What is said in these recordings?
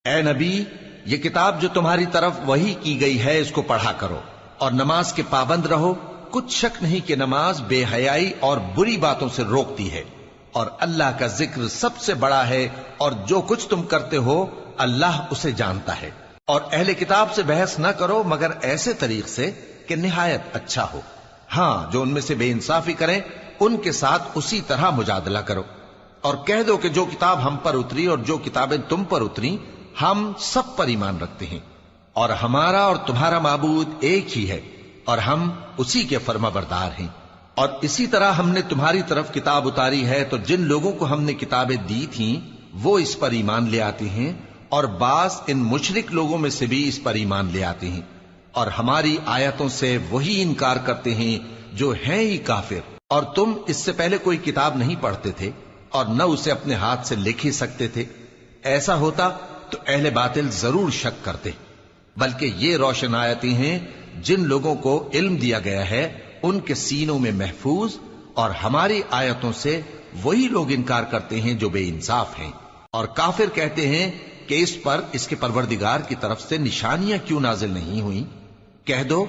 اے نبی، یہ کتاب جو تمہاری طرف وحی کی گئی ہے اس کو پڑھا کرو اور نماز کے پابند رہو۔ کچھ شک نہیں کہ نماز بے حیائی اور بری باتوں سے روکتی ہے، اور اللہ کا ذکر سب سے بڑا ہے، اور جو کچھ تم کرتے ہو اللہ اسے جانتا ہے۔ اور اہل کتاب سے بحث نہ کرو مگر ایسے طریق سے کہ نہایت اچھا ہو۔ ہاں، جو ان میں سے بے انصافی کریں ان کے ساتھ اسی طرح مجادلہ کرو، اور کہہ دو کہ جو کتاب ہم پر اتری اور جو کتابیں تم پر اتری ہم سب پر ایمان رکھتے ہیں، اور ہمارا اور تمہارا معبود ایک ہی ہے، اور ہم اسی کے فرما بردار ہیں۔ اور اسی طرح ہم نے تمہاری طرف کتاب اتاری ہے تو جن لوگوں کو ہم نے کتابیں دی تھیں وہ اس پر ایمان لے آتے ہیں، اور بعض ان مشرک لوگوں میں سے بھی اس پر ایمان لے آتے ہیں، اور ہماری آیتوں سے وہی انکار کرتے ہیں جو ہیں ہی کافر۔ اور تم اس سے پہلے کوئی کتاب نہیں پڑھتے تھے اور نہ اسے اپنے ہاتھ سے لکھ ہی سکتے تھے۔ ایسا ہوتا تو اہل باطل ضرور شک کرتے، بلکہ یہ روشن آیتیں ہیں جن لوگوں کو علم دیا گیا ہے ان کے سینوں میں محفوظ، اور ہماری آیتوں سے وہی لوگ انکار کرتے ہیں جو بے انصاف ہیں۔ اور کافر کہتے ہیں کہ اس پر اس کے پروردگار کی طرف سے نشانیاں کیوں نازل نہیں ہوئیں؟ کہہ دو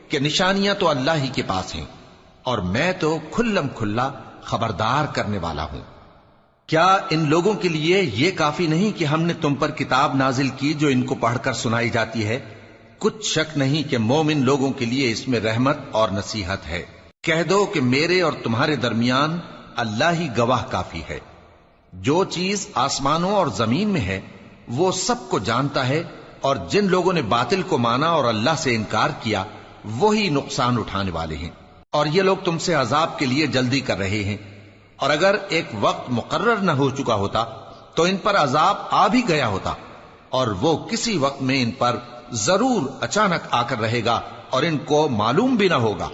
کہ نشانیاں تو اللہ ہی کے پاس ہیں، اور میں تو کھلم کھلا خبردار کرنے والا ہوں۔ کیا ان لوگوں کے لیے یہ کافی نہیں کہ ہم نے تم پر کتاب نازل کی جو ان کو پڑھ کر سنائی جاتی ہے؟ کچھ شک نہیں کہ مومن لوگوں کے لیے اس میں رحمت اور نصیحت ہے۔ کہہ دو کہ میرے اور تمہارے درمیان اللہ ہی گواہ کافی ہے۔ جو چیز آسمانوں اور زمین میں ہے وہ سب کو جانتا ہے، اور جن لوگوں نے باطل کو مانا اور اللہ سے انکار کیا وہی نقصان اٹھانے والے ہیں۔ اور یہ لوگ تم سے عذاب کے لیے جلدی کر رہے ہیں، اور اگر ایک وقت مقرر نہ ہو چکا ہوتا تو ان پر عذاب آ بھی گیا ہوتا، اور وہ کسی وقت میں ان پر ضرور اچانک آ کر رہے گا اور ان کو معلوم بھی نہ ہوگا۔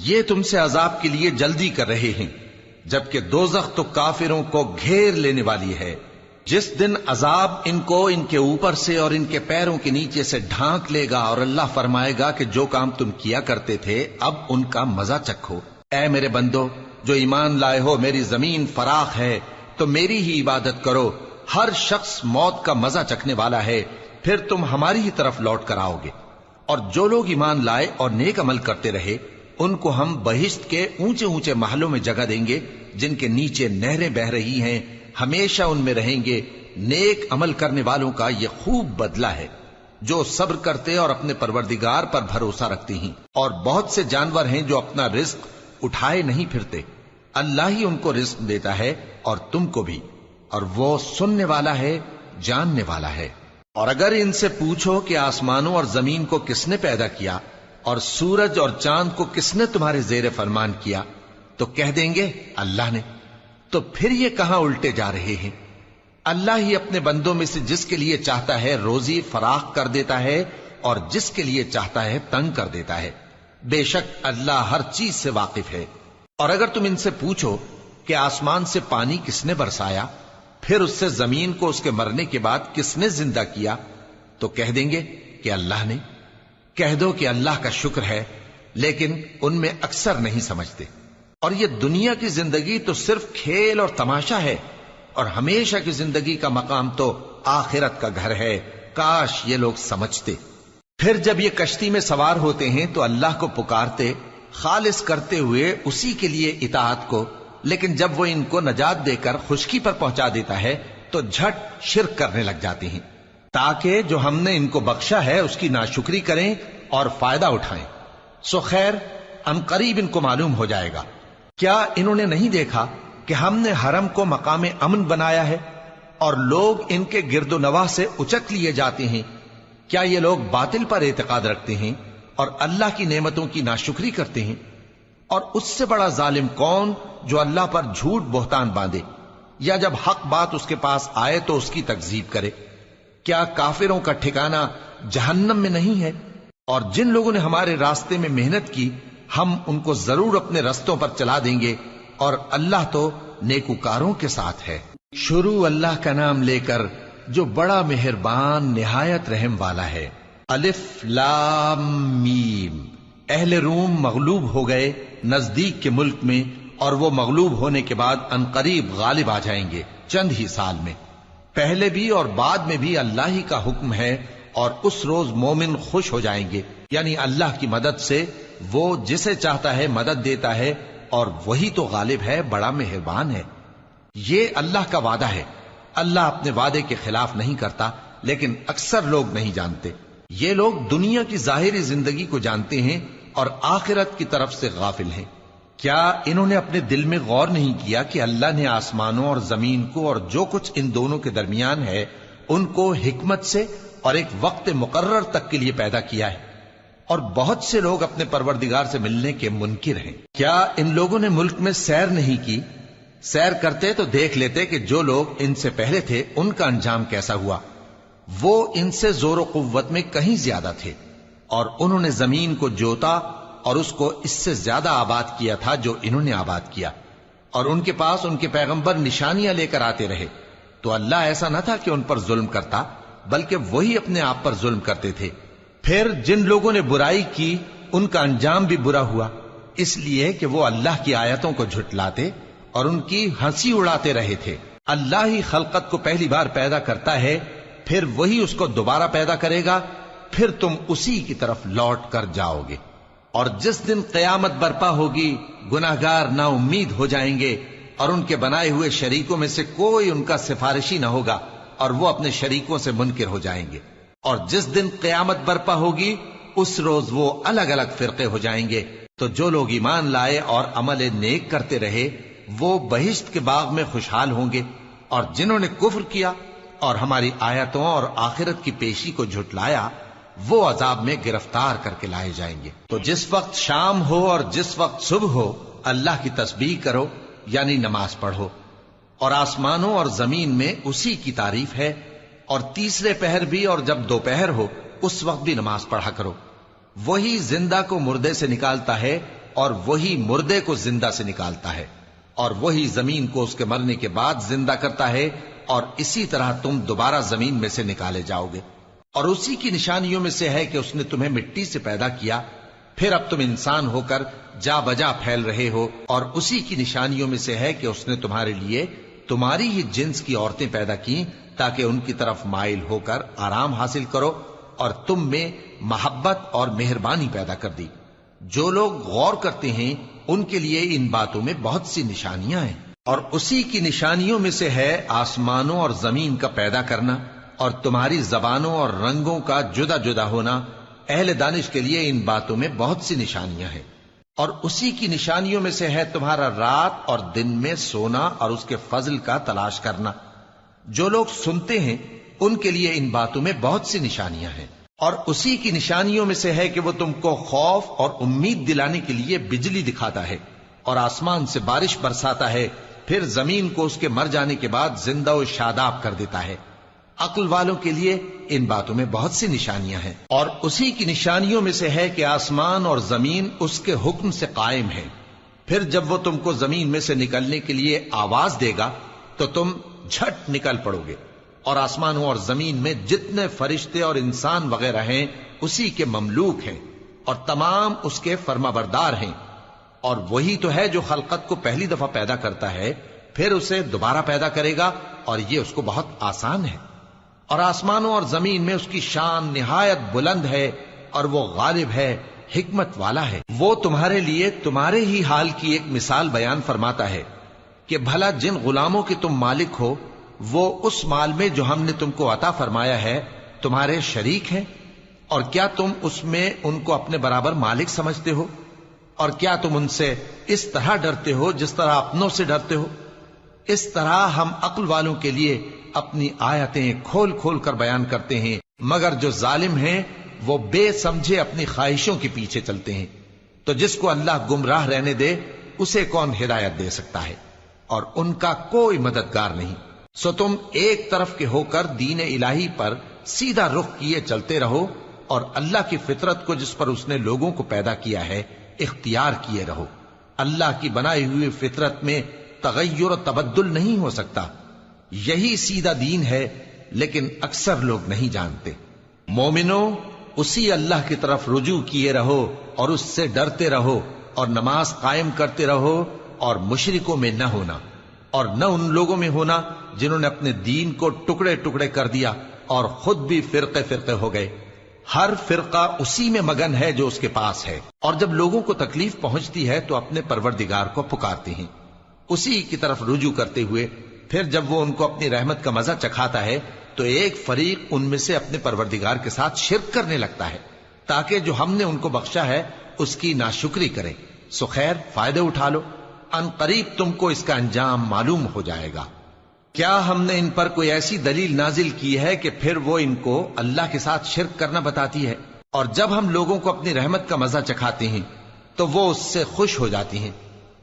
یہ تم سے عذاب کے لیے جلدی کر رہے ہیں، جبکہ دوزخ تو کافروں کو گھیر لینے والی ہے۔ جس دن عذاب ان کو ان کے اوپر سے اور ان کے پیروں کے نیچے سے ڈھانک لے گا، اور اللہ فرمائے گا کہ جو کام تم کیا کرتے تھے اب ان کا مزہ چکھو۔ اے میرے بندو جو ایمان لائے ہو، میری زمین فراخ ہے تو میری ہی عبادت کرو۔ ہر شخص موت کا مزہ چکھنے والا ہے، پھر تم ہماری ہی طرف لوٹ کر آؤ گے۔ اور جو لوگ ایمان لائے اور نیک عمل کرتے رہے ان کو ہم بہشت کے اونچے اونچے محلوں میں جگہ دیں گے جن کے نیچے نہریں بہ رہی ہیں، ہمیشہ ان میں رہیں گے۔ نیک عمل کرنے والوں کا یہ خوب بدلہ ہے جو صبر کرتے اور اپنے پروردگار پر بھروسہ رکھتے ہیں۔ اور بہت سے جانور ہیں جو اپنا رزق اٹھائے نہیں پھرتے، اللہ ہی ان کو رزق دیتا ہے اور تم کو بھی، اور وہ سننے والا ہے، جاننے والا ہے۔ اور اگر ان سے پوچھو کہ آسمانوں اور زمین کو کس نے پیدا کیا اور سورج اور چاند کو کس نے تمہارے زیر فرمان کیا تو کہہ دیں گے اللہ نے۔ تو پھر یہ کہاں الٹے جا رہے ہیں؟ اللہ ہی اپنے بندوں میں سے جس کے لیے چاہتا ہے روزی فراخ کر دیتا ہے اور جس کے لیے چاہتا ہے تنگ کر دیتا ہے۔ بے شک اللہ ہر چیز سے واقف ہے۔ اور اگر تم ان سے پوچھو کہ آسمان سے پانی کس نے برسایا، پھر اس سے زمین کو اس کے مرنے کے بعد کس نے زندہ کیا تو کہہ دیں گے کہ اللہ نے۔ کہہ دو کہ اللہ کا شکر ہے، لیکن ان میں اکثر نہیں سمجھتے۔ اور یہ دنیا کی زندگی تو صرف کھیل اور تماشا ہے، اور ہمیشہ کی زندگی کا مقام تو آخرت کا گھر ہے۔ کاش یہ لوگ سمجھتے۔ پھر جب یہ کشتی میں سوار ہوتے ہیں تو اللہ کو پکارتے خالص کرتے ہوئے اسی کے لیے اطاعت کو، لیکن جب وہ ان کو نجات دے کر خشکی پر پہنچا دیتا ہے تو جھٹ شرک کرنے لگ جاتے ہیں، تاکہ جو ہم نے ان کو بخشا ہے اس کی ناشکری کریں اور فائدہ اٹھائیں۔ سو خیر عنقریب ان کو معلوم ہو جائے گا۔ کیا انہوں نے نہیں دیکھا کہ ہم نے حرم کو مقام امن بنایا ہے اور لوگ ان کے گرد و نواح سے اچک لیے جاتے ہیں؟ کیا یہ لوگ باطل پر اعتقاد رکھتے ہیں اور اللہ کی نعمتوں کی ناشکری کرتے ہیں؟ اور اس سے بڑا ظالم کون جو اللہ پر جھوٹ بہتان باندھے، یا جب حق بات اس کے پاس آئے تو اس کی تکذیب کرے؟ کیا کافروں کا ٹھکانہ جہنم میں نہیں ہے؟ اور جن لوگوں نے ہمارے راستے میں محنت کی ہم ان کو ضرور اپنے رستوں پر چلا دیں گے، اور اللہ تو نیکوکاروں کے ساتھ ہے۔ شروع اللہ کا نام لے کر جو بڑا مہربان نہایت رحم والا ہے۔ الف لام میم۔ اہل روم مغلوب ہو گئے نزدیک کے ملک میں، اور وہ مغلوب ہونے کے بعد عنقریب غالب آ جائیں گے چند ہی سال میں۔ پہلے بھی اور بعد میں بھی اللہ ہی کا حکم ہے، اور اس روز مومن خوش ہو جائیں گے، یعنی اللہ کی مدد سے وہ جسے چاہتا ہے مدد دیتا ہے، اور وہی تو غالب ہے، بڑا مہربان ہے۔ یہ اللہ کا وعدہ ہے، اللہ اپنے وعدے کے خلاف نہیں کرتا، لیکن اکثر لوگ نہیں جانتے۔ یہ لوگ دنیا کی ظاہری زندگی کو جانتے ہیں اور آخرت کی طرف سے غافل ہیں۔ کیا انہوں نے اپنے دل میں غور نہیں کیا کہ اللہ نے آسمانوں اور زمین کو اور جو کچھ ان دونوں کے درمیان ہے ان کو حکمت سے اور ایک وقت مقرر تک کے لیے پیدا کیا ہے، اور بہت سے لوگ اپنے پروردگار سے ملنے کے منکر ہیں۔ کیا ان لوگوں نے ملک میں سیر نہیں کی؟ سیر کرتے تو دیکھ لیتے کہ جو لوگ ان سے پہلے تھے ان کا انجام کیسا ہوا۔ وہ ان سے زور و قوت میں کہیں زیادہ تھے، اور انہوں نے زمین کو جوتا اور اس کو اس سے زیادہ آباد کیا تھا جو انہوں نے آباد کیا، اور ان کے پاس ان کے پیغمبر نشانیاں لے کر آتے رہے، تو اللہ ایسا نہ تھا کہ ان پر ظلم کرتا، بلکہ وہی اپنے آپ پر ظلم کرتے تھے۔ پھر جن لوگوں نے برائی کی ان کا انجام بھی برا ہوا، اس لیے کہ وہ اللہ کی آیتوں کو جھٹلاتے اور ان کی ہنسی اڑاتے رہے تھے۔ اللہ ہی خلقت کو پہلی بار پیدا کرتا ہے، پھر وہی اس کو دوبارہ پیدا کرے گا، پھر تم اسی کی طرف لوٹ کر جاؤ گے۔ اور جس دن قیامت برپا ہوگی گناہگار نا امید ہو جائیں گے، اور ان کے بنائے ہوئے شریکوں میں سے کوئی ان کا سفارشی نہ ہوگا، اور وہ اپنے شریکوں سے منکر ہو جائیں گے۔ اور جس دن قیامت برپا ہوگی اس روز وہ الگ الگ فرقے ہو جائیں گے، تو جو لوگ ایمان لائے اور عمل نیک کرتے رہے وہ بہشت کے باغ میں خوشحال ہوں گے، اور جنہوں نے کفر کیا اور ہماری آیتوں اور آخرت کی پیشی کو جھٹلایا وہ عذاب میں گرفتار کر کے لائے جائیں گے۔ تو جس وقت شام ہو اور جس وقت صبح ہو اللہ کی تسبیح کرو، یعنی نماز پڑھو، اور آسمانوں اور زمین میں اسی کی تعریف ہے، اور تیسرے پہر بھی اور جب دوپہر ہو اس وقت بھی نماز پڑھا کرو۔ وہی زندہ کو مردے سے نکالتا ہے اور وہی مردے کو زندہ سے نکالتا ہے، اور وہی زمین کو اس کے مرنے کے بعد زندہ کرتا ہے، اور اسی طرح تم دوبارہ زمین میں سے نکالے جاؤ گے۔ اور اسی کی نشانیوں میں سے ہے کہ اس نے تمہیں مٹی سے پیدا کیا، پھر اب تم انسان ہو کر جا بجا پھیل رہے ہو، اور اسی کی نشانیوں میں سے ہے کہ اس نے تمہارے لیے تمہاری ہی جنس کی عورتیں پیدا کی تاکہ ان کی طرف مائل ہو کر آرام حاصل کرو، اور تم میں محبت اور مہربانی پیدا کر دی۔ جو لوگ غور کرتے ہیں ان کے لیے ان باتوں میں بہت سی نشانیاں ہیں۔ اور اسی کی نشانیوں میں سے ہے آسمانوں اور زمین کا پیدا کرنا، اور تمہاری زبانوں اور رنگوں کا جدا جدا ہونا۔ اہل دانش کے لیے ان باتوں میں بہت سی نشانیاں ہیں۔ اور اسی کی نشانیوں میں سے ہے تمہارا رات اور دن میں سونا اور اس کے فضل کا تلاش کرنا۔ جو لوگ سنتے ہیں ان کے لیے ان باتوں میں بہت سی نشانیاں ہیں۔ اور اسی کی نشانیوں میں سے ہے کہ وہ تم کو خوف اور امید دلانے کے لیے بجلی دکھاتا ہے، اور آسمان سے بارش برساتا ہے، پھر زمین کو اس کے مر جانے کے بعد زندہ و شاداب کر دیتا ہے۔ عقل والوں کے لیے ان باتوں میں بہت سی نشانیاں ہیں۔ اور اسی کی نشانیوں میں سے ہے کہ آسمان اور زمین اس کے حکم سے قائم ہے، پھر جب وہ تم کو زمین میں سے نکلنے کے لیے آواز دے گا تو تم جھٹ نکل پڑو گے۔ اور آسمانوں اور زمین میں جتنے فرشتے اور انسان وغیرہ ہیں اسی کے مملوک ہیں، اور تمام اس کے فرما بردار ہیں۔ اور وہی تو ہے جو خلقت کو پہلی دفعہ پیدا کرتا ہے، پھر اسے دوبارہ پیدا کرے گا، اور یہ اس کو بہت آسان ہے۔ اور آسمانوں اور زمین میں اس کی شان نہایت بلند ہے، اور وہ غالب ہے، حکمت والا ہے۔ وہ تمہارے لیے تمہارے ہی حال کی ایک مثال بیان فرماتا ہے کہ بھلا جن غلاموں کے تم مالک ہو وہ اس مال میں جو ہم نے تم کو عطا فرمایا ہے تمہارے شریک ہیں، اور کیا تم اس میں ان کو اپنے برابر مالک سمجھتے ہو؟ اور کیا تم ان سے اس طرح ڈرتے ہو جس طرح اپنوں سے ڈرتے ہو؟ اس طرح ہم عقل والوں کے لیے اپنی آیتیں کھول کھول کر بیان کرتے ہیں، مگر جو ظالم ہیں وہ بے سمجھے اپنی خواہشوں کے پیچھے چلتے ہیں۔ تو جس کو اللہ گمراہ رہنے دے اسے کون ہدایت دے سکتا ہے، اور ان کا کوئی مددگار نہیں۔ سو تم ایک طرف کے ہو کر دین الہی پر سیدھا رخ کیے چلتے رہو، اور اللہ کی فطرت کو جس پر اس نے لوگوں کو پیدا کیا ہے اختیار کیے رہو۔ اللہ کی بنائی ہوئی فطرت میں تغیر و تبدل نہیں ہو سکتا، یہی سیدھا دین ہے، لیکن اکثر لوگ نہیں جانتے۔ مومنوں، اسی اللہ کی طرف رجوع کیے رہو اور اس سے ڈرتے رہو، اور نماز قائم کرتے رہو اور مشرکوں میں نہ ہونا۔ اور نہ ان لوگوں میں ہونا جنہوں نے اپنے دین کو ٹکڑے ٹکڑے کر دیا اور خود بھی فرقے فرقے ہو گئے۔ ہر فرقہ اسی میں مگن ہے جو اس کے پاس ہے، اور جب لوگوں کو تکلیف پہنچتی ہے تو اپنے پروردگار کو پکارتے ہیں، اسی کی طرف رجوع کرتے ہوئے پھر جب وہ ان کو اپنی رحمت کا مزہ چکھاتا ہے تو ایک فریق ان میں سے اپنے پروردگار کے ساتھ شرک کرنے لگتا ہے تاکہ جو ہم نے ان کو بخشا ہے اس کی ناشکری کریں۔ سو خیر، فائدے اٹھا لو، ان قریب تم کو اس کا انجام معلوم ہو جائے گا۔ کیا ہم نے ان پر کوئی ایسی دلیل نازل کی ہے کہ پھر وہ ان کو اللہ کے ساتھ شرک کرنا بتاتی ہے؟ اور جب ہم لوگوں کو اپنی رحمت کا مزہ چکھاتے ہیں تو وہ اس سے خوش ہو جاتی ہیں،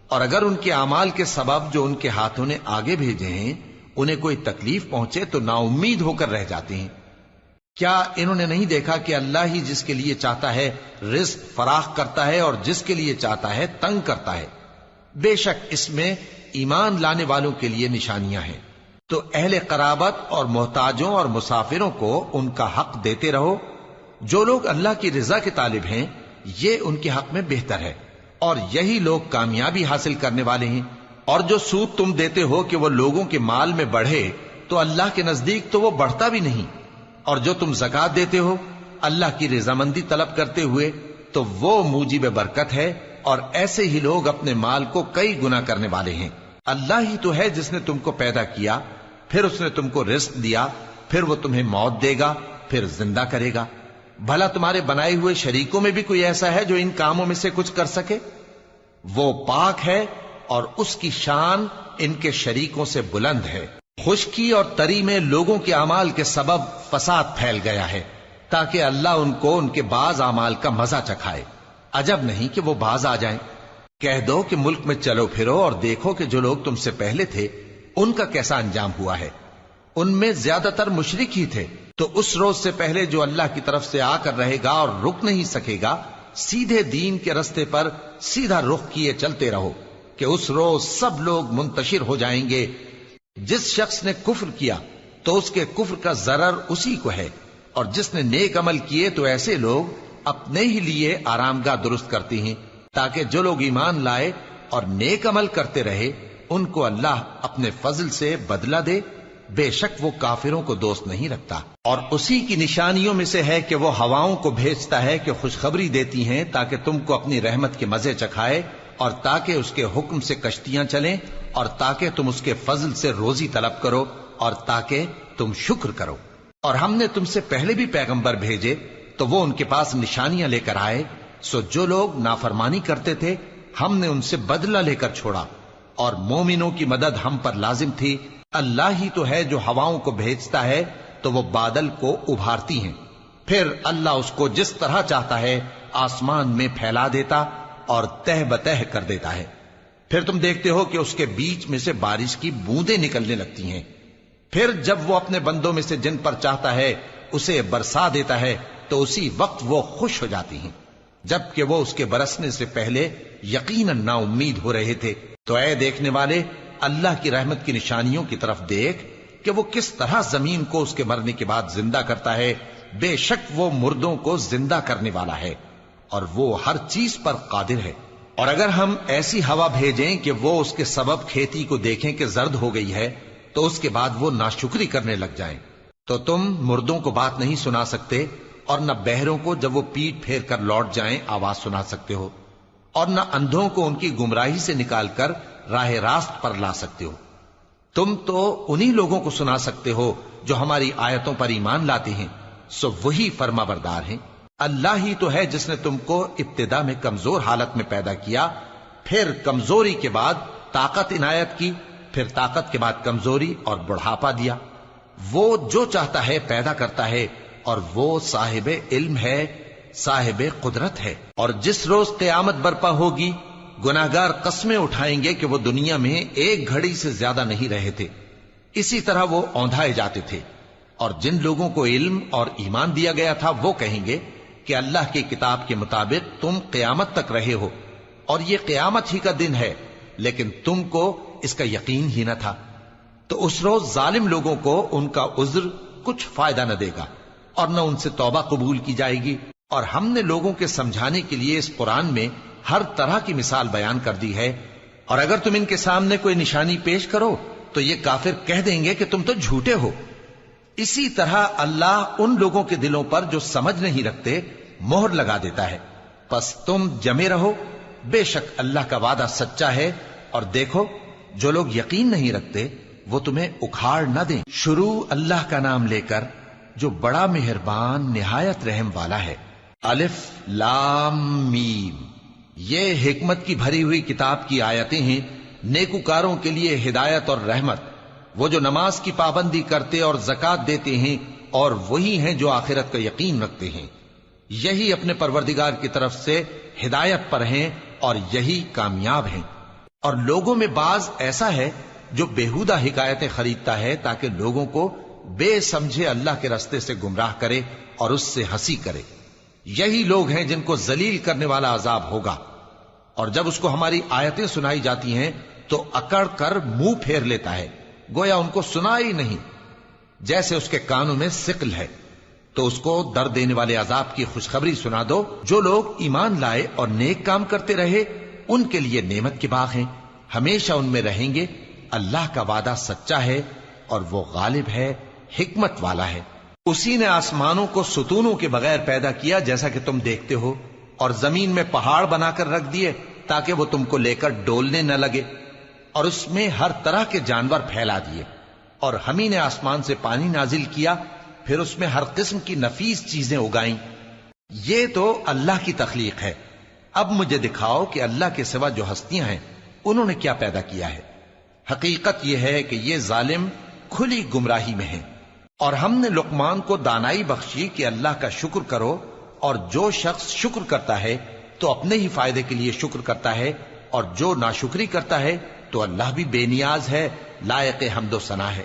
اور اگر ان کے اعمال کے سبب جو ان کے ہاتھوں نے آگے بھیجے ہیں انہیں کوئی تکلیف پہنچے تو نا امید ہو کر رہ جاتے ہیں۔ کیا انہوں نے نہیں دیکھا کہ اللہ ہی جس کے لیے چاہتا ہے رزق فراخ کرتا ہے اور جس کے لیے چاہتا ہے تنگ کرتا ہے؟ بے شک اس میں ایمان لانے والوں کے لیے نشانیاں ہیں۔ تو اہل قرابت اور محتاجوں اور مسافروں کو ان کا حق دیتے رہو۔ جو لوگ اللہ کی رضا کے طالب ہیں یہ ان کے حق میں بہتر ہے، اور یہی لوگ کامیابی حاصل کرنے والے ہیں۔ اور جو سود تم دیتے ہو کہ وہ لوگوں کے مال میں بڑھے تو اللہ کے نزدیک تو وہ بڑھتا بھی نہیں، اور جو تم زکوٰۃ دیتے ہو اللہ کی رضامندی طلب کرتے ہوئے تو وہ موجب برکت ہے، اور ایسے ہی لوگ اپنے مال کو کئی گنا کرنے والے ہیں۔ اللہ ہی تو ہے جس نے تم کو پیدا کیا، پھر اس نے تم کو رزق دیا، پھر وہ تمہیں موت دے گا، پھر زندہ کرے گا۔ بھلا تمہارے بنائے ہوئے شریکوں میں بھی کوئی ایسا ہے جو ان کاموں میں سے کچھ کر سکے؟ وہ پاک ہے اور اس کی شان ان کے شریکوں سے بلند ہے۔ خشکی اور تری میں لوگوں کے اعمال کے سبب فساد پھیل گیا ہے تاکہ اللہ ان کو ان کے بعض اعمال کا مزہ چکھائے۔ عجب نہیں کہ وہ باز آ جائیں۔ کہہ دو کہ ملک میں چلو پھرو اور دیکھو کہ جو لوگ تم سے پہلے تھے ان کا کیسا انجام ہوا ہے۔ ان میں زیادہ تر مشرک ہی تھے، تو اس روز سے پہلے جو اللہ کی طرف سے آ کر رہے گا اور رک نہیں سکے گا، سیدھے دین کے رستے پر سیدھا رخ کیے چلتے رہو کہ اس روز سب لوگ منتشر ہو جائیں گے۔ جس شخص نے کفر کیا تو اس کے کفر کا ضرر اسی کو ہے، اور جس نے نیک عمل کیے تو ایسے لوگ اپنے ہی لیے آرام گاہ درست کرتے ہیں تاکہ جو لوگ ایمان لائے اور نیک عمل کرتے رہے ان کو اللہ اپنے فضل سے بدلہ دے۔ بے شک وہ کافروں کو دوست نہیں رکھتا۔ اور اسی کی نشانیوں میں سے ہے کہ وہ ہواؤں کو بھیجتا ہے کہ خوشخبری دیتی ہیں تاکہ تم کو اپنی رحمت کے مزے چکھائے، اور تاکہ اس کے حکم سے کشتیاں چلیں، اور تاکہ تم اس کے فضل سے روزی طلب کرو، اور تاکہ تم شکر کرو۔ اور ہم نے تم سے پہلے بھی پیغمبر بھیجے تو وہ ان کے پاس نشانیاں لے کر آئے، سو جو لوگ نافرمانی کرتے تھے ہم نے ان سے بدلہ لے کر چھوڑا، اور مومنوں کی مدد ہم پر لازم تھی۔ اللہ ہی تو ہے جو ہواؤں کو بھیجتا ہے تو وہ بادل کو ابھارتی ہیں، پھر اللہ اس کو جس طرح چاہتا ہے آسمان میں پھیلا دیتا اور تہ بتہ کر دیتا ہے۔ پھر تم دیکھتے ہو کہ اس کے بیچ میں سے بارش کی بوندیں نکلنے لگتی ہیں، پھر جب وہ اپنے بندوں میں سے جن پر چاہتا ہے اسے برسا دیتا ہے تو اسی وقت وہ خوش ہو جاتی ہیں، جبکہ وہ اس کے برسنے سے پہلے یقیناً نا امید ہو رہے تھے۔ تو اے دیکھنے والے، اللہ کی رحمت کی نشانیوں کی طرف دیکھ کہ وہ کس طرح زمین کو اس کے مرنے کے بعد زندہ کرتا ہے۔ بے شک وہ مردوں کو زندہ کرنے والا ہے اور وہ ہر چیز پر قادر ہے۔ اور اگر ہم ایسی ہوا بھیجیں کہ وہ اس کے سبب کھیتی کو دیکھیں کہ زرد ہو گئی ہے تو اس کے بعد وہ ناشکری کرنے لگ جائیں، تو تم مردوں کو بات نہیں سنا سکتے، اور نہ بہروں کو جب وہ پیٹ پھیر کر لوٹ جائیں آواز سنا سکتے ہو، اور نہ اندھوں کو ان کی گمراہی سے نکال کر راہ راست پر لا سکتے ہو۔ تم تو انہی لوگوں کو سنا سکتے ہو جو ہماری آیتوں پر ایمان لاتے ہیں، سو وہی فرما بردار ہیں۔ اللہ ہی تو ہے جس نے تم کو ابتدا میں کمزور حالت میں پیدا کیا، پھر کمزوری کے بعد طاقت عنایت کی، پھر طاقت کے بعد کمزوری اور بڑھاپا دیا۔ وہ جو چاہتا ہے پیدا کرتا ہے، اور وہ صاحب علم ہے، صاحب قدرت ہے۔ اور جس روز قیامت برپا ہوگی گناہگار قسمیں اٹھائیں گے کہ وہ دنیا میں ایک گھڑی سے زیادہ نہیں رہے تھے، اسی طرح وہ اوندھائے جاتے تھے۔ اور جن لوگوں کو علم اور ایمان دیا گیا تھا وہ کہیں گے کہ اللہ کی کتاب کے مطابق تم قیامت تک رہے ہو، اور یہ قیامت ہی کا دن ہے، لیکن تم کو اس کا یقین ہی نہ تھا۔ تو اس روز ظالم لوگوں کو ان کا عذر کچھ فائدہ نہ دے گا، اور نہ ان سے توبہ قبول کی جائے گی۔ اور ہم نے لوگوں کے سمجھانے کے لیے اس قرآن میں ہر طرح کی مثال بیان کر دی ہے، اور اگر تم ان کے سامنے کوئی نشانی پیش کرو تو یہ کافر کہہ دیں گے کہ تم تو جھوٹے ہو۔ اسی طرح اللہ ان لوگوں کے دلوں پر جو سمجھ نہیں رکھتے مہر لگا دیتا ہے۔ پس تم جمے رہو، بے شک اللہ کا وعدہ سچا ہے، اور دیکھو جو لوگ یقین نہیں رکھتے وہ تمہیں اکھاڑ نہ دیں۔ شروع اللہ کا نام لے کر جو بڑا مہربان نہایت رحم والا ہے۔ الف لام میم، یہ حکمت کی بھری ہوئی کتاب کی آیتیں ہیں، نیکوکاروں کے لیے ہدایت اور رحمت، وہ جو نماز کی پابندی کرتے اور زکوٰۃ دیتے ہیں، اور وہی ہیں جو آخرت کا یقین رکھتے ہیں، یہی اپنے پروردگار کی طرف سے ہدایت پر ہیں اور یہی کامیاب ہیں۔ اور لوگوں میں بعض ایسا ہے جو بیہودہ حکایتیں خریدتا ہے تاکہ لوگوں کو بے سمجھے اللہ کے رستے سے گمراہ کرے اور اس سے ہنسی کرے۔ یہی لوگ ہیں جن کو ذلیل کرنے والا عذاب ہوگا، اور جب اس کو ہماری آیتیں سنائی جاتی ہیں تو اکڑ کر منہ پھیر لیتا ہے، گویا ان کو سنا ہی نہیں، جیسے اس کے کانوں میں ثقل ہے۔ تو اس کو درد دینے والے عذاب کی خوشخبری سنا دو۔ جو لوگ ایمان لائے اور نیک کام کرتے رہے ان کے لیے نعمت کے باغ ہیں، ہمیشہ ان میں رہیں گے۔ اللہ کا وعدہ سچا ہے اور وہ غالب ہے، حکمت والا ہے۔ اسی نے آسمانوں کو ستونوں کے بغیر پیدا کیا جیسا کہ تم دیکھتے ہو، اور زمین میں پہاڑ بنا کر رکھ دیے تاکہ وہ تم کو لے کر ڈولنے نہ لگے، اور اس میں ہر طرح کے جانور پھیلا دیے۔ اور ہم ہی نے آسمان سے پانی نازل کیا، پھر اس میں ہر قسم کی نفیس چیزیں اگائیں۔ یہ تو اللہ کی تخلیق ہے۔ اب مجھے دکھاؤ کہ اللہ کے سوا جو ہستیاں ہیں انہوں نے کیا پیدا کیا ہے۔ حقیقت یہ ہے کہ یہ ظالم کھلی گمراہی میں ہیں۔ اور ہم نے لقمان کو دانائی بخشی کہ اللہ کا شکر کرو، اور جو شخص شکر کرتا ہے تو اپنے ہی فائدے کے لیے شکر کرتا ہے، اور جو ناشکری کرتا ہے تو اللہ بھی بے نیاز ہے، لائق حمد و ثنا ہے۔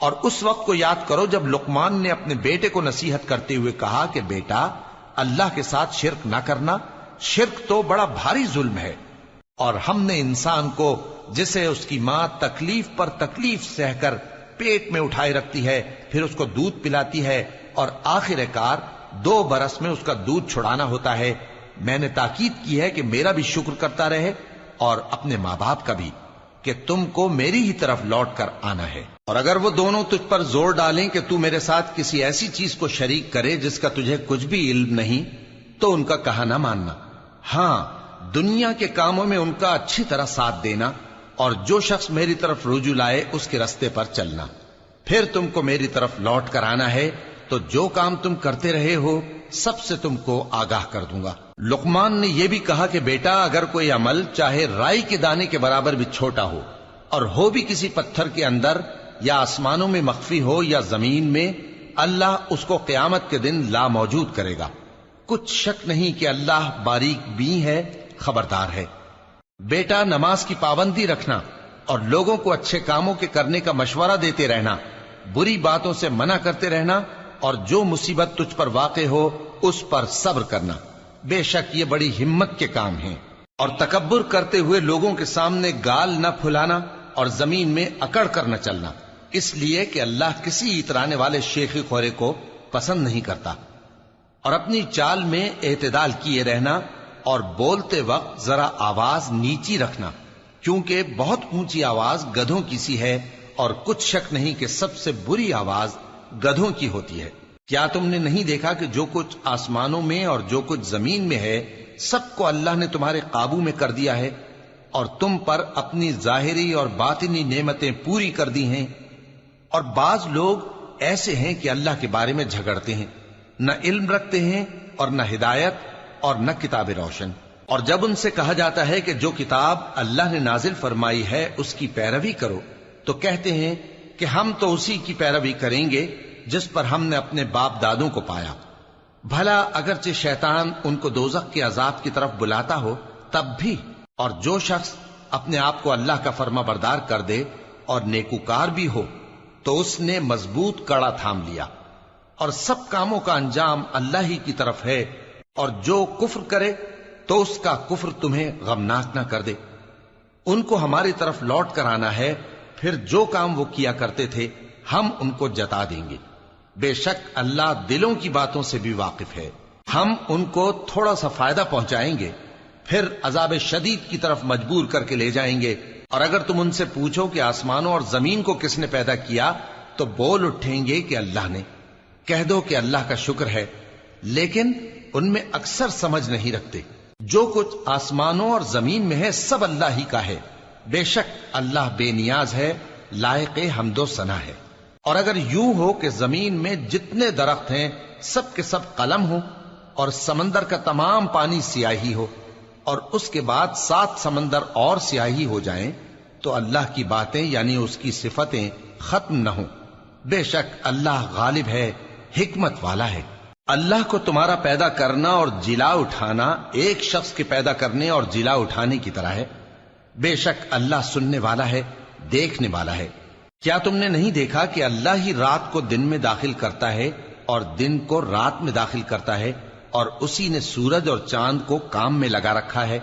اور اس وقت کو یاد کرو جب لقمان نے اپنے بیٹے کو نصیحت کرتے ہوئے کہا کہ بیٹا، اللہ کے ساتھ شرک نہ کرنا، شرک تو بڑا بھاری ظلم ہے۔ اور ہم نے انسان کو جسے اس کی ماں تکلیف پر تکلیف سہ کر پیٹ میں اٹھائے رکھتی ہے، پھر اس کو دودھ پلاتی ہے، اور آخر کار 2 برس میں اس کا دودھ چھڑانا ہوتا ہے، میں نے تاکید کی ہے کہ میرا بھی شکر کرتا رہے اور اپنے ماں باپ کا بھی، کہ تم کو میری ہی طرف لوٹ کر آنا ہے۔ اور اگر وہ دونوں تجھ پر زور ڈالیں کہ تو میرے ساتھ کسی ایسی چیز کو شریک کرے جس کا تجھے کچھ بھی علم نہیں، تو ان کا کہا نہ ماننا۔ ہاں، دنیا کے کاموں میں ان کا اچھی طرح ساتھ دینا، اور جو شخص میری طرف رجوع لائے اس کے رستے پر چلنا۔ پھر تم کو میری طرف لوٹ کر آنا ہے، تو جو کام تم کرتے رہے ہو سب سے تم کو آگاہ کر دوں گا۔ لقمان نے یہ بھی کہا کہ بیٹا، اگر کوئی عمل چاہے رائی کے دانے کے برابر بھی چھوٹا ہو، اور ہو بھی کسی پتھر کے اندر یا آسمانوں میں مخفی ہو یا زمین میں، اللہ اس کو قیامت کے دن لا موجود کرے گا۔ کچھ شک نہیں کہ اللہ باریک بین ہے، خبردار ہے۔ بیٹا، نماز کی پابندی رکھنا اور لوگوں کو اچھے کاموں کے کرنے کا مشورہ دیتے رہنا، بری باتوں سے منع کرتے رہنا، اور جو مصیبت تجھ پر واقع ہو اس پر صبر کرنا، بے شک یہ بڑی ہمت کے کام ہیں۔ اور تکبر کرتے ہوئے لوگوں کے سامنے گال نہ پھلانا اور زمین میں اکڑ کر نہ چلنا، اس لیے کہ اللہ کسی اترانے والے شیخی خورے کو پسند نہیں کرتا۔ اور اپنی چال میں اعتدال کیے رہنا، اور بولتے وقت ذرا آواز نیچی رکھنا، کیونکہ بہت اونچی آواز گدھوں کی سی ہے، اور کچھ شک نہیں کہ سب سے بری آواز گدھوں کی ہوتی ہے۔ کیا تم نے نہیں دیکھا کہ جو کچھ آسمانوں میں اور جو کچھ زمین میں ہے سب کو اللہ نے تمہارے قابو میں کر دیا ہے، اور تم پر اپنی ظاہری اور باطنی نعمتیں پوری کر دی ہیں۔ اور بعض لوگ ایسے ہیں کہ اللہ کے بارے میں جھگڑتے ہیں، نہ علم رکھتے ہیں اور نہ ہدایت اور نہ کتاب روشن۔ اور جب ان سے کہا جاتا ہے کہ جو کتاب اللہ نے نازل فرمائی ہے اس کی پیروی کرو، تو کہتے ہیں کہ ہم تو اسی کی پیروی کریں گے جس پر ہم نے اپنے باپ دادوں کو پایا۔ بھلا اگرچہ شیطان ان کو دوزخ کے عذاب کی طرف بلاتا ہو تب بھی۔ اور جو شخص اپنے آپ کو اللہ کا فرما بردار کر دے اور نیکوکار بھی ہو تو اس نے مضبوط کڑا تھام لیا، اور سب کاموں کا انجام اللہ ہی کی طرف ہے۔ اور جو کفر کرے تو اس کا کفر تمہیں غمناک نہ کر دے۔ ان کو ہماری طرف لوٹ کر آنا ہے، پھر جو کام وہ کیا کرتے تھے ہم ان کو جتا دیں گے۔ بے شک اللہ دلوں کی باتوں سے بھی واقف ہے۔ ہم ان کو تھوڑا سا فائدہ پہنچائیں گے، پھر عذاب شدید کی طرف مجبور کر کے لے جائیں گے۔ اور اگر تم ان سے پوچھو کہ آسمانوں اور زمین کو کس نے پیدا کیا تو بول اٹھیں گے کہ اللہ نے۔ کہہ دو کہ اللہ کا شکر ہے، لیکن ان میں اکثر سمجھ نہیں رکھتے۔ جو کچھ آسمانوں اور زمین میں ہے سب اللہ ہی کا ہے، بے شک اللہ بے نیاز ہے، لائق حمد و ثنا ہے۔ اور اگر یوں ہو کہ زمین میں جتنے درخت ہیں سب کے سب قلم ہو، اور سمندر کا تمام پانی سیاہی ہو، اور اس کے بعد 7 سمندر اور سیاہی ہو جائیں، تو اللہ کی باتیں یعنی اس کی صفتیں ختم نہ ہوں۔ بے شک اللہ غالب ہے، حکمت والا ہے۔ اللہ کو تمہارا پیدا کرنا اور جلا اٹھانا ایک شخص کے پیدا کرنے اور جلا اٹھانے کی طرح ہے۔ بے شک اللہ سننے والا ہے، دیکھنے والا ہے۔ کیا تم نے نہیں دیکھا کہ اللہ ہی رات کو دن میں داخل کرتا ہے اور دن کو رات میں داخل کرتا ہے، اور اسی نے سورج اور چاند کو کام میں لگا رکھا ہے،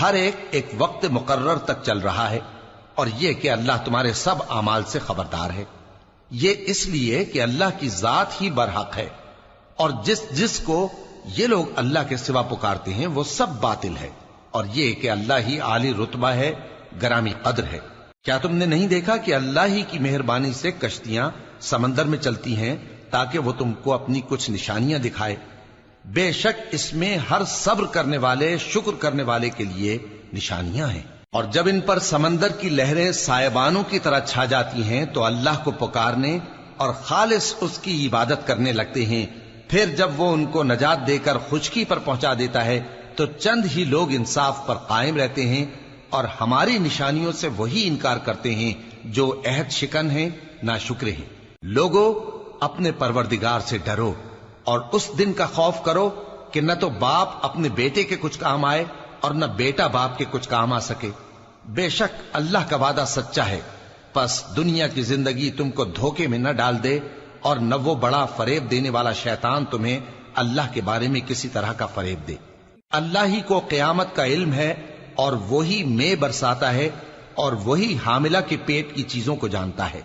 ہر ایک وقت مقرر تک چل رہا ہے، اور یہ کہ اللہ تمہارے سب اعمال سے خبردار ہے۔ یہ اس لیے کہ اللہ کی ذات ہی برحق ہے، اور جس کو یہ لوگ اللہ کے سوا پکارتے ہیں وہ سب باطل ہے، اور یہ کہ اللہ ہی عالی رتبہ ہے، گرامی قدر ہے۔ کیا تم نے نہیں دیکھا کہ اللہ ہی کی مہربانی سے کشتیاں سمندر میں چلتی ہیں تاکہ وہ تم کو اپنی کچھ نشانیاں دکھائے؟ بے شک اس میں ہر صبر کرنے والے، شکر کرنے والے کے لیے نشانیاں ہیں۔ اور جب ان پر سمندر کی لہریں سائبانوں کی طرح چھا جاتی ہیں تو اللہ کو پکارنے اور خالص اس کی عبادت کرنے لگتے ہیں، پھر جب وہ ان کو نجات دے کر خشکی پر پہنچا دیتا ہے تو چند ہی لوگ انصاف پر قائم رہتے ہیں، اور ہماری نشانیوں سے وہی انکار کرتے ہیں جو عہد شکن ہیں، ناشکرے ہیں۔ لوگو اپنے پروردگار سے ڈرو اور اس دن کا خوف کرو کہ نہ تو باپ اپنے بیٹے کے کچھ کام آئے اور نہ بیٹا باپ کے کچھ کام آ سکے۔ بے شک اللہ کا وعدہ سچا ہے، پس دنیا کی زندگی تم کو دھوکے میں نہ ڈال دے، اور نہ وہ بڑا فریب دینے والا شیطان تمہیں اللہ کے بارے میں کسی طرح کا فریب دے۔ اللہ ہی کو قیامت کا علم ہے، اور وہی میں برساتا ہے، اور وہی حاملہ کے پیٹ کی چیزوں کو جانتا ہے،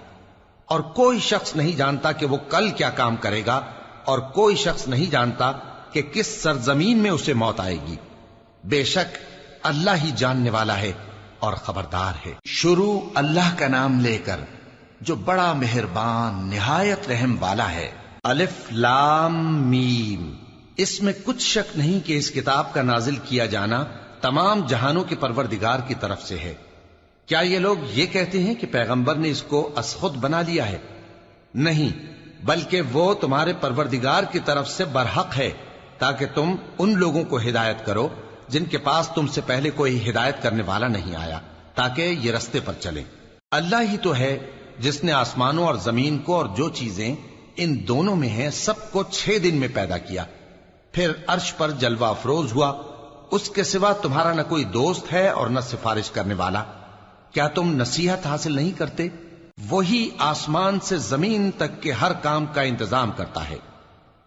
اور کوئی شخص نہیں جانتا کہ وہ کل کیا کام کرے گا، اور کوئی شخص نہیں جانتا کہ کس سرزمین میں اسے موت آئے گی۔ بے شک اللہ ہی جاننے والا ہے اور خبردار ہے۔ شروع اللہ کا نام لے کر جو بڑا مہربان نہایت رحم والا ہے۔ الف لام میم۔ اس میں کچھ شک نہیں کہ اس کتاب کا نازل کیا جانا تمام جہانوں کے پروردگار کی طرف سے ہے۔ کیا یہ لوگ یہ کہتے ہیں کہ پیغمبر نے اس کو از خود بنا لیا ہے؟ نہیں، بلکہ وہ تمہارے پروردگار کی طرف سے برحق ہے، تاکہ تم ان لوگوں کو ہدایت کرو جن کے پاس تم سے پہلے کوئی ہدایت کرنے والا نہیں آیا، تاکہ یہ رستے پر چلیں۔ اللہ ہی تو ہے جس نے آسمانوں اور زمین کو اور جو چیزیں ان دونوں میں ہیں سب کو 6 دن میں پیدا کیا، پھر عرش پر جلوہ افروز ہوا۔ اس کے سوا تمہارا نہ کوئی دوست ہے اور نہ سفارش کرنے والا۔ کیا تم نصیحت حاصل نہیں کرتے؟ وہی آسمان سے زمین تک کے ہر کام کا انتظام کرتا ہے،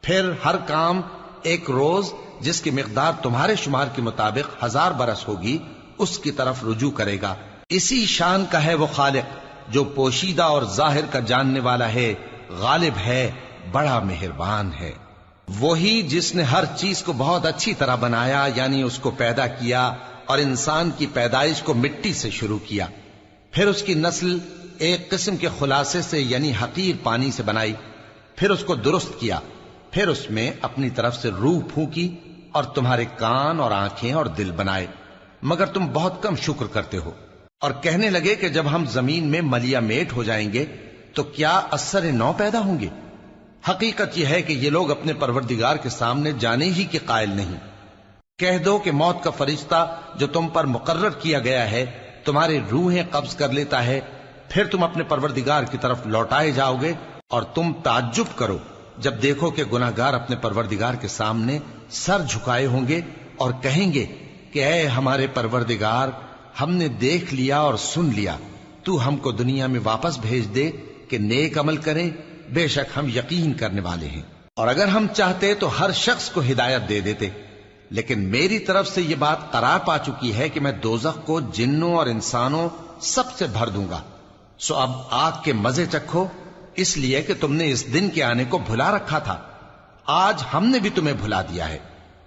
پھر ہر کام ایک روز جس کی مقدار تمہارے شمار کے مطابق 1000 برس ہوگی اس کی طرف رجوع کرے گا۔ اسی شان کا ہے وہ خالق جو پوشیدہ اور ظاہر کا جاننے والا ہے، غالب ہے، بڑا مہربان ہے۔ وہی جس نے ہر چیز کو بہت اچھی طرح بنایا، یعنی اس کو پیدا کیا اور انسان کی پیدائش کو مٹی سے شروع کیا، پھر اس کی نسل ایک قسم کے خلاصے سے یعنی حقیر پانی سے بنائی، پھر اس کو درست کیا، پھر اس میں اپنی طرف سے روح پھونکی اور تمہارے کان اور آنکھیں اور دل بنائے، مگر تم بہت کم شکر کرتے ہو۔ اور کہنے لگے کہ جب ہم زمین میں ملیا میٹ ہو جائیں گے تو کیا اثر نو پیدا ہوں گے؟ حقیقت یہ ہے کہ یہ لوگ اپنے پروردگار کے سامنے جانے ہی کے قائل نہیں۔ کہہ دو کہ موت کا فرشتہ جو تم پر مقرر کیا گیا ہے تمہاری روحیں قبض کر لیتا ہے، پھر تم اپنے پروردگار کی طرف لوٹائے جاؤ گے، اور تم تعجب کرو جب دیکھو کہ گناہگار اپنے پروردگار کے سامنے سر جھکائے ہوں گے اور کہیں گے کہ اے ہمارے پروردگار، ہم نے دیکھ لیا اور سن لیا، تو ہم کو دنیا میں واپس بھیج دے کہ نیک عمل کریں، بے شک ہم یقین کرنے والے ہیں۔ اور اگر ہم چاہتے تو ہر شخص کو ہدایت دے دیتے، لیکن میری طرف سے یہ بات قرار پا چکی ہے کہ میں دوزخ کو جنوں اور انسانوں سب سے بھر دوں گا، سو اب آگ کے مزے چکھو، اس لیے کہ تم نے اس دن کے آنے کو بھلا رکھا تھا۔ آج ہم نے بھی تمہیں بھلا دیا ہے،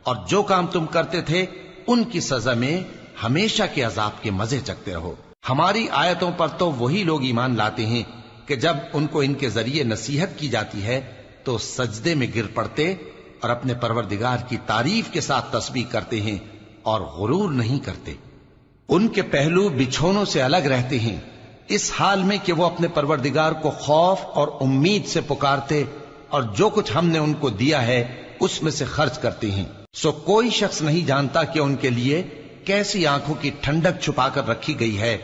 اور جو کام تم کرتے تھے ان کی سزا میں ہمیشہ کے عذاب کے مزے چکھتے رہو۔ ہماری آیتوں پر تو وہی لوگ ایمان لاتے ہیں کہ جب ان کو ان کے ذریعے نصیحت کی جاتی ہے تو سجدے میں گر پڑتے اور اپنے پروردگار کی تعریف کے ساتھ تسبیح کرتے ہیں اور غرور نہیں کرتے۔ ان کے پہلو بچھونوں سے الگ رہتے ہیں، اس حال میں کہ وہ اپنے پروردگار کو خوف اور امید سے پکارتے اور جو کچھ ہم نے ان کو دیا ہے اس میں سے خرچ کرتے ہیں۔ سو کوئی شخص نہیں جانتا کہ ان کے لیے کیسی آنکھوں کی ٹھنڈک چھپا کر رکھی گئی ہے،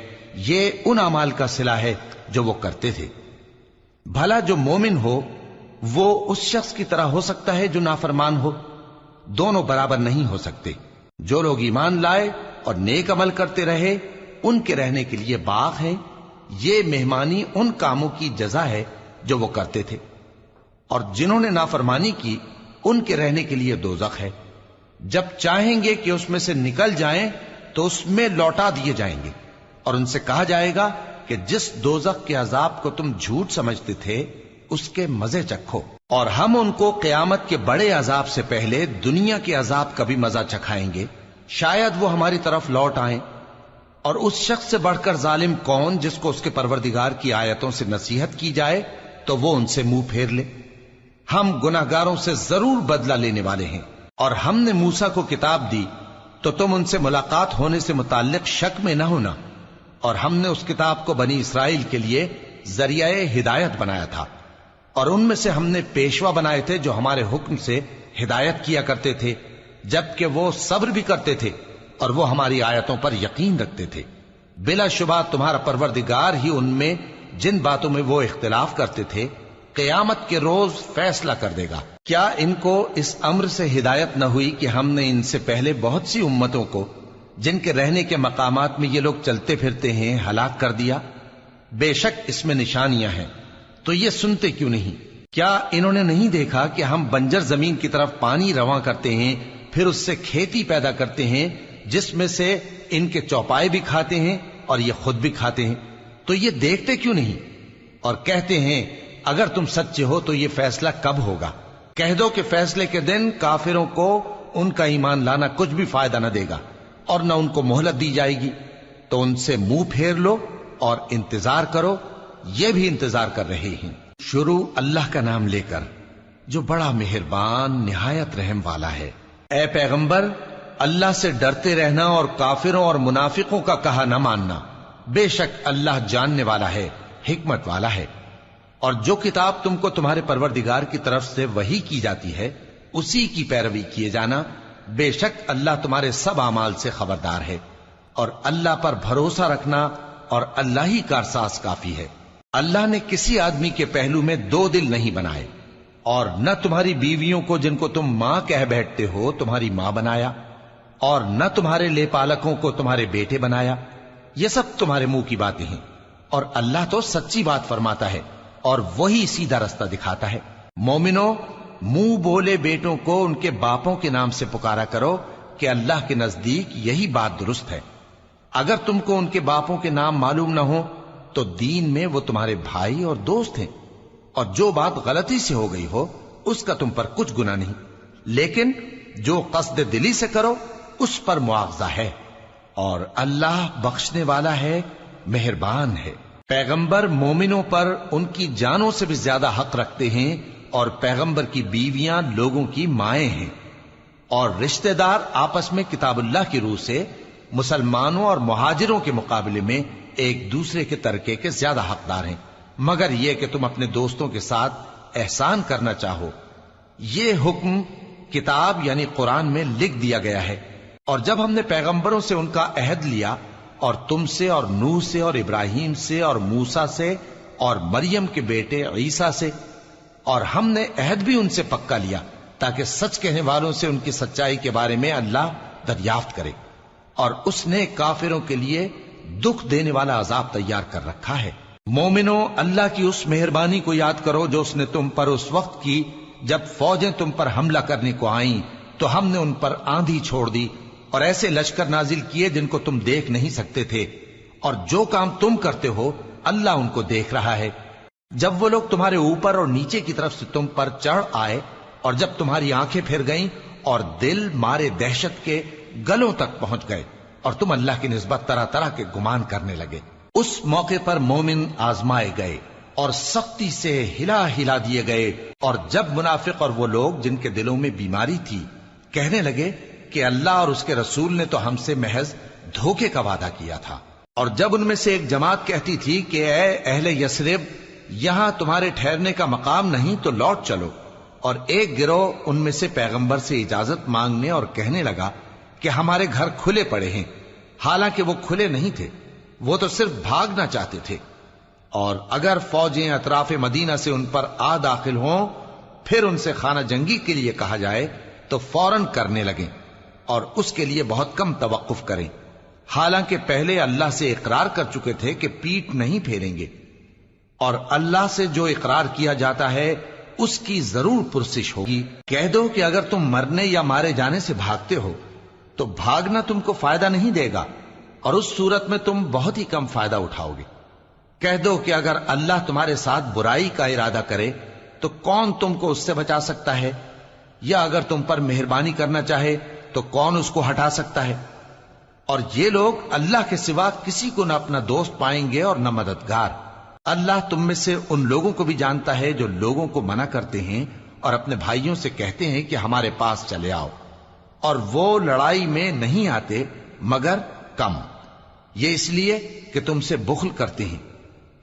یہ ان اعمال کا صلہ ہے جو وہ کرتے تھے۔ بھلا جو مومن ہو وہ اس شخص کی طرح ہو سکتا ہے جو نافرمان ہو؟ دونوں برابر نہیں ہو سکتے۔ جو لوگ ایمان لائے اور نیک عمل کرتے رہے ان کے رہنے کے لیے باغ ہیں، یہ مہمانی ان کاموں کی جزا ہے جو وہ کرتے تھے، اور جنہوں نے نافرمانی کی ان کے رہنے کے لیے دوزخ ہے، جب چاہیں گے کہ اس میں سے نکل جائیں تو اس میں لوٹا دیے جائیں گے، اور ان سے کہا جائے گا کہ جس دوزخ کے عذاب کو تم جھوٹ سمجھتے تھے اس کے مزے چکھو، اور ہم ان کو قیامت کے بڑے عذاب سے پہلے دنیا کے عذاب کا بھی مزہ چکھائیں گے، شاید وہ ہماری طرف لوٹ آئیں۔ اور اس شخص سے بڑھ کر ظالم کون جس کو اس کے پروردگار کی آیتوں سے نصیحت کی جائے تو وہ ان سے منہ پھیر لے۔ ہم گناہگاروں سے ضرور بدلہ لینے والے ہیں، اور ہم نے موسیٰ کو کتاب دی تو تم ان سے ملاقات ہونے سے متعلق شک میں نہ ہونا، اور ہم نے اس کتاب کو بنی اسرائیل کے لیے ذریعہ ہدایت بنایا تھا، اور ان میں سے ہم نے پیشوا بنائے تھے جو ہمارے حکم سے ہدایت کیا کرتے تھے، جبکہ وہ صبر بھی کرتے تھے اور وہ ہماری آیتوں پر یقین رکھتے تھے۔ بلا شبہ تمہارا پروردگار ہی ان میں جن باتوں میں وہ اختلاف کرتے تھے قیامت کے روز فیصلہ کر دے گا۔ کیا ان کو اس امر سے ہدایت نہ ہوئی کہ ہم نے ان سے پہلے بہت سی امتوں کو جن کے رہنے کے مقامات میں یہ لوگ چلتے پھرتے ہیں ہلاک کر دیا؟ بے شک اس میں نشانیاں ہیں، تو یہ سنتے کیوں نہیں؟ کیا انہوں نے نہیں دیکھا کہ ہم بنجر زمین کی طرف پانی رواں کرتے ہیں، پھر اس سے کھیتی پیدا کرتے ہیں جس میں سے ان کے چوپائے بھی کھاتے ہیں اور یہ خود بھی کھاتے ہیں؟ تو یہ دیکھتے کیوں نہیں؟ اور کہتے ہیں اگر تم سچے ہو تو یہ فیصلہ کب ہوگا؟ کہہ دو کہ فیصلے کے دن کافروں کو ان کا ایمان لانا کچھ بھی فائدہ نہ دے گا اور نہ ان کو مہلت دی جائے گی، تو ان سے منہ پھیر لو اور انتظار کرو، یہ بھی انتظار کر رہے ہیں۔ شروع اللہ کا نام لے کر جو بڑا مہربان نہایت رحم والا ہے۔ اے پیغمبر، اللہ سے ڈرتے رہنا اور کافروں اور منافقوں کا کہا نہ ماننا، بے شک اللہ جاننے والا ہے، حکمت والا ہے۔ اور جو کتاب تم کو تمہارے پروردگار کی طرف سے وحی کی جاتی ہے اسی کی پیروی کیے جانا، بے شک اللہ تمہارے سب اعمال سے خبردار ہے، اور اللہ پر بھروسہ رکھنا اور اللہ ہی کارساز کافی ہے۔ اللہ نے کسی آدمی کے پہلو میں دو دل نہیں بنائے، اور نہ تمہاری بیویوں کو جن کو تم ماں کہہ بیٹھتے ہو تمہاری ماں بنایا، اور نہ تمہارے لے پالکوں کو تمہارے بیٹے بنایا، یہ سب تمہارے منہ کی باتیں ہیں، اور اللہ تو سچی بات فرماتا ہے اور وہی سیدھا رستہ دکھاتا ہے۔ مومنو، منہ بولے بیٹوں کو ان کے باپوں کے نام سے پکارا کرو کہ اللہ کے نزدیک یہی بات درست ہے۔ اگر تم کو ان کے باپوں کے نام معلوم نہ ہو تو دین میں وہ تمہارے بھائی اور دوست ہیں، اور جو بات غلطی سے ہو گئی ہو اس کا تم پر کچھ گناہ نہیں، لیکن جو قصد دلی سے کرو اس پر مواخذہ ہے، اور اللہ بخشنے والا ہے، مہربان ہے۔ پیغمبر مومنوں پر ان کی جانوں سے بھی زیادہ حق رکھتے ہیں، اور پیغمبر کی بیویاں لوگوں کی مائیں ہیں، اور رشتہ دار آپس میں کتاب اللہ کی روح سے مسلمانوں اور مہاجروں کے مقابلے میں ایک دوسرے کے ترکے کے زیادہ حقدار ہیں، مگر یہ کہ تم اپنے دوستوں کے ساتھ احسان کرنا چاہو۔ یہ حکم کتاب یعنی قرآن میں لکھ دیا گیا ہے، اور جب ہم نے پیغمبروں سے ان کا عہد لیا، اور تم سے اور نوح سے اور ابراہیم سے اور موسیٰ سے اور مریم کے بیٹے عیسیٰ سے، اور ہم نے عہد بھی ان سے پکا لیا تاکہ سچ کہنے والوں سے ان کی سچائی کے بارے میں اللہ دریافت کرے، اور اس نے کافروں کے لیے دکھ دینے والا عذاب تیار کر رکھا ہے۔ مومنو، اللہ کی اس مہربانی کو یاد کرو جو اس نے تم پر اس وقت کی جب فوجیں تم پر حملہ کرنے کو آئیں تو ہم نے ان پر آندھی چھوڑ دی اور ایسے لشکر نازل کیے جن کو تم دیکھ نہیں سکتے تھے، اور جو کام تم کرتے ہو اللہ ان کو دیکھ رہا ہے۔ جب وہ لوگ تمہارے اوپر اور نیچے کی طرف سے تم پر چڑھ آئے، اور جب تمہاری آنکھیں پھر گئیں اور دل مارے دہشت کے گلوں تک پہنچ گئے اور تم اللہ کی نسبت طرح طرح کے گمان کرنے لگے۔ اس موقع پر مومن آزمائے گئے اور سختی سے ہلا ہلا دیے گئے، اور جب منافق اور وہ لوگ جن کے دلوں میں بیماری تھی کہنے لگے کہ اللہ اور اس کے رسول نے تو ہم سے محض دھوکے کا وعدہ کیا تھا، اور جب ان میں سے ایک جماعت کہتی تھی کہ اے اہل یثرب، یہاں تمہارے ٹھہرنے کا مقام نہیں تو لوٹ چلو، اور ایک گروہ ان میں سے پیغمبر سے اجازت مانگنے اور کہنے لگا کہ ہمارے گھر کھلے پڑے ہیں، حالانکہ وہ کھلے نہیں تھے، وہ تو صرف بھاگنا چاہتے تھے، اور اگر فوجیں اطراف مدینہ سے ان پر آ داخل ہوں پھر ان سے خانہ جنگی کے لیے کہا جائے تو فوراً کرنے لگیں اور اس کے لیے بہت کم توقف کریں، حالانکہ پہلے اللہ سے اقرار کر چکے تھے کہ پیٹ نہیں پھیریں گے، اور اللہ سے جو اقرار کیا جاتا ہے اس کی ضرور پرسش ہوگی۔ کہہ دو کہ اگر تم مرنے یا مارے جانے سے بھاگتے ہو تو بھاگنا تم کو فائدہ نہیں دے گا، اور اس صورت میں تم بہت ہی کم فائدہ اٹھاؤ گے۔ کہہ دو کہ اگر اللہ تمہارے ساتھ برائی کا ارادہ کرے تو کون تم کو اس سے بچا سکتا ہے، یا اگر تم پر مہربانی کرنا چاہے تو کون اس کو ہٹا سکتا ہے؟ اور یہ لوگ اللہ کے سوا کسی کو نہ اپنا دوست پائیں گے اور نہ مددگار۔ اللہ تم میں سے ان لوگوں کو بھی جانتا ہے جو لوگوں کو منع کرتے ہیں اور اپنے بھائیوں سے کہتے ہیں کہ ہمارے پاس چلے آؤ، اور وہ لڑائی میں نہیں آتے مگر کم، یہ اس لیے کہ تم سے بخل کرتے ہیں۔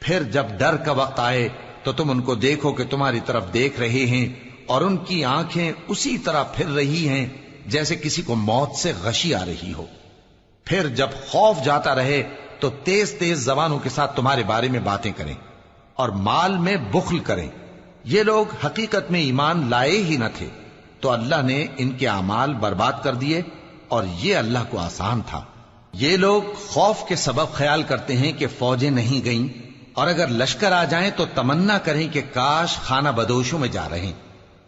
پھر جب ڈر کا وقت آئے تو تم ان کو دیکھو کہ تمہاری طرف دیکھ رہے ہیں، اور ان کی آنکھیں اسی طرح پھر رہی ہیں جیسے کسی کو موت سے غشی آ رہی ہو۔ پھر جب خوف جاتا رہے تو تیز تیز زبانوں کے ساتھ تمہارے بارے میں باتیں کریں اور مال میں بخل کریں۔ یہ لوگ حقیقت میں ایمان لائے ہی نہ تھے، تو اللہ نے ان کے اعمال برباد کر دیے، اور یہ اللہ کو آسان تھا۔ یہ لوگ خوف کے سبب خیال کرتے ہیں کہ فوجیں نہیں گئیں، اور اگر لشکر آ جائیں تو تمنا کریں کہ کاش خانہ بدوشوں میں جا رہے،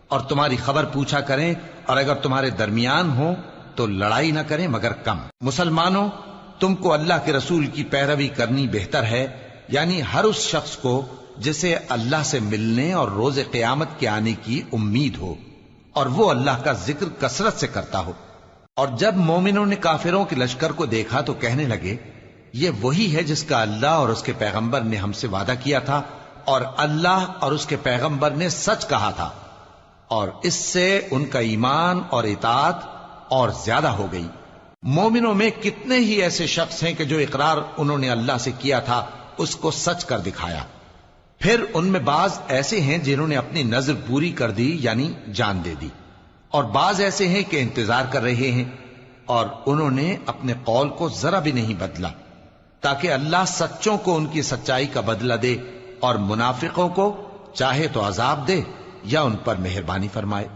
اور تمہاری خبر پوچھا کریں، اور اگر تمہارے درمیان ہوں تو لڑائی نہ کریں مگر کم۔ مسلمانوں، تم کو اللہ کے رسول کی پیروی کرنی بہتر ہے، یعنی ہر اس شخص کو جسے اللہ سے ملنے اور روز قیامت کے آنے کی امید ہو، اور وہ اللہ کا ذکر کثرت سے کرتا ہو۔ اور جب مومنوں نے کافروں کے لشکر کو دیکھا تو کہنے لگے یہ وہی ہے جس کا اللہ اور اس کے پیغمبر نے ہم سے وعدہ کیا تھا، اور اللہ اور اس کے پیغمبر نے سچ کہا تھا، اور اس سے ان کا ایمان اور اطاعت اور زیادہ ہو گئی۔ مومنوں میں کتنے ہی ایسے شخص ہیں کہ جو اقرار انہوں نے اللہ سے کیا تھا اس کو سچ کر دکھایا، پھر ان میں بعض ایسے ہیں جنہوں نے اپنی نظر پوری کر دی یعنی جان دے دی، اور بعض ایسے ہیں کہ انتظار کر رہے ہیں، اور انہوں نے اپنے قول کو ذرا بھی نہیں بدلا، تاکہ اللہ سچوں کو ان کی سچائی کا بدلہ دے، اور منافقوں کو چاہے تو عذاب دے یا ان پر مہربانی فرمائے۔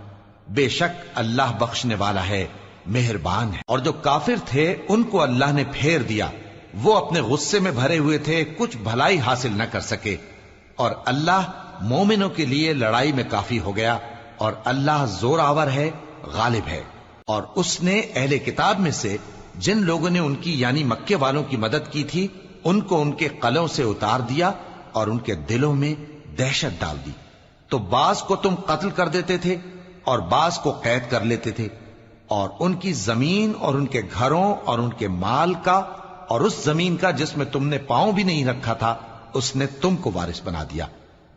بے شک اللہ بخشنے والا ہے، مہربان ہے۔ اور جو کافر تھے ان کو اللہ نے پھیر دیا، وہ اپنے غصے میں بھرے ہوئے تھے، کچھ بھلائی حاصل نہ کر سکے، اور اللہ مومنوں کے لیے لڑائی میں کافی ہو گیا، اور اللہ زور آور ہے، غالب ہے۔ اور اس نے اہل کتاب میں سے جن لوگوں نے ان کی یعنی مکے والوں کی مدد کی تھی ان کو ان کے قلعوں سے اتار دیا اور ان کے دلوں میں دہشت ڈال دی، تو بعض کو تم قتل کر دیتے تھے اور بعض کو قید کر لیتے تھے، اور ان کی زمین اور ان کے گھروں اور ان کے مال کا اور اس زمین کا جس میں تم نے پاؤں بھی نہیں رکھا تھا اس نے تم کو وارث بنا دیا،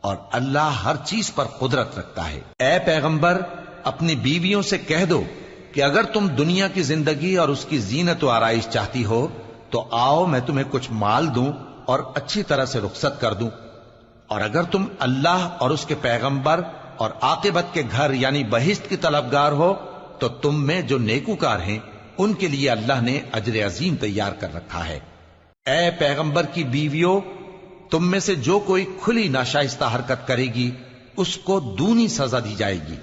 اور اللہ ہر چیز پر قدرت رکھتا ہے۔ اے پیغمبر، اپنی بیویوں سے کہہ دو کہ اگر تم دنیا کی زندگی اور اس کی زینت و آرائش چاہتی ہو تو آؤ میں تمہیں کچھ مال دوں اور اچھی طرح سے رخصت کر دوں، اور اگر تم اللہ اور اس کے پیغمبر اور عاقبت کے گھر یعنی بہشت کی طلبگار ہو تو تم میں جو نیکوکار ہیں ان کے لیے اللہ نے اجر عظیم تیار کر رکھا ہے۔ اے پیغمبر کی بیویوں، تم میں سے جو کوئی کھلی ناشائستہ حرکت کرے گی اس کو دونی سزا دی جائے گی،